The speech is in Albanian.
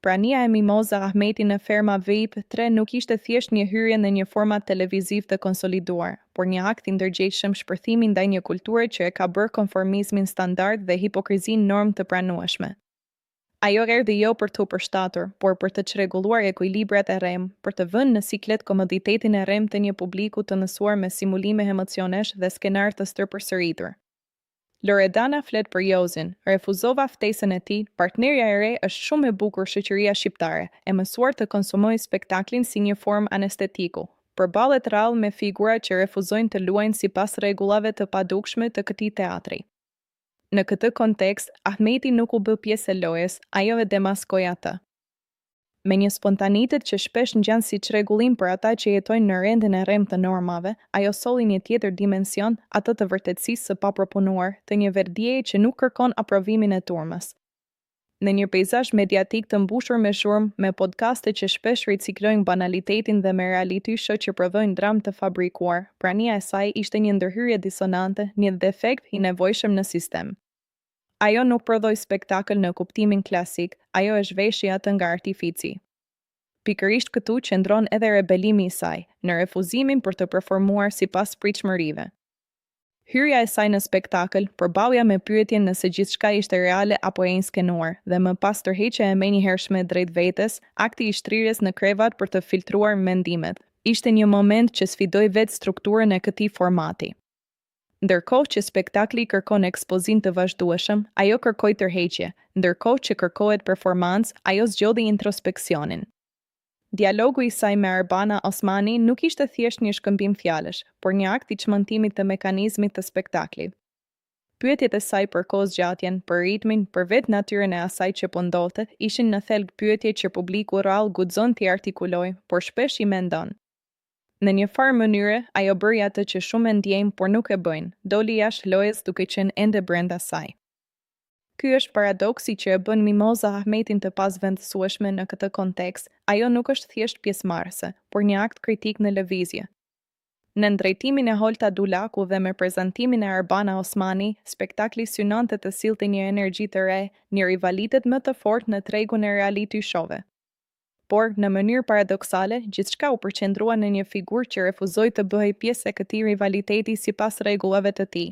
Prania e Mimoza Ahmeti në ferma VIP 3 nuk ishte thjesht një hyrje në një format televiziv të konsoliduar, por një akt i ndërgjegjshëm shpërthimi ndaj një kulture që e ka bërë konformizmin standard dhe hipokrizin norm të pranueshme. Ajo erdhi jo për të përshtatur, por për të çrregulluar ekuilibrat e rrem, për të vënë në siklet komoditetin e rrem të një publiku të mësuar me simulime emocionesh dhe skenar të stërpërsëritur. Loredana flet për Jozin, refuzova ftesën e tij, partnerja e re është shumë e bukur shoqëria shqiptare, e mësuar të konsumojë spektaklin si një formë anestetiku. Përballet rrallë me figura që refuzojnë të luajnë sipas rregullave të padukshme të këtij teatri. Në këtë kontekst, Ahmeti nuk u bë pjesë e lojës, ajo e demaskoi atë. Me një spontanitet që shpesh ngjan si çrregullim për ata që jetojnë në rendin e rrem të normave, ajo solli një tjetër dimension, atë të vërtetësisë së papropunuar, të një verdieje që nuk kërkon aprovimin e turmës. Në një peizazh mediatik të mbushur me shurmë, me podcaste që shpesh riciklojnë banalitetin dhe me reality show që prodhojnë dramë të fabrikuar, prania e saj ishte një ndërhyrje disonante, një defekt i nevojshëm në sistem. Ajo nuk prodhoi spektakël në kuptimin klasik, ajo është veshja atë nga artifici. Pikërisht këtu qëndron edhe rebelimi i saj, në refuzimin për të performuar sipas pritshmërive. Hyrja e saj në spektakël përballja me pyetjen nëse gjithçka ishte reale apo e inskenuar, dhe më pas tërheqja e menjëhershme drejt vetes, akti i shtrirjes në krevat për të filtruar mendimet. Ishte një moment që sfidoi vetë strukturën e këtij formati. Ndërkohë që spektakli kërkon ekspozim të vazhdueshëm, ajo kërkoi tërheqje, ndërkohë që kërkohet performancë, ajo zgjodhi introspeksionin. Dialogu i saj me Arbana Osmani nuk ishte thjesht një shkëmbim fjalësh, por një akt i çmentimit të mekanizmit të spektaklit. Pyetjet e saj për kohëzgjatjen, për ritmin, për vetë natyrën e asaj që po ndodhte, ishin në thelb pyetje që publiku rrallë guxon t'i artikulojë, por shpesh i mendon. Në një farë mënyre, ajo bëri atë që shumë e ndjejmë por nuk e bëjnë, doli jashtë lojës duke qenë ende brenda saj. Ky është paradoksi që e bën Mimoza Ahmetin të pasvendësueshme në këtë kontekst, ajo nuk është thjesht pjesëmarrëse, por një akt kritik në lëvizje. Në ndrejtimin e Holta Dulaku dhe me prezantimin e Arbana Osmani, spektakli synonte të sillte një energji të re, një rivalitet më të fortë në tregun e reality show-ve. Por, në mënyrë paradoksale, gjithçka u përqendrua në një figurë që refuzoi të bëhej pjesë e këtij rivaliteti sipas rregullave të tij.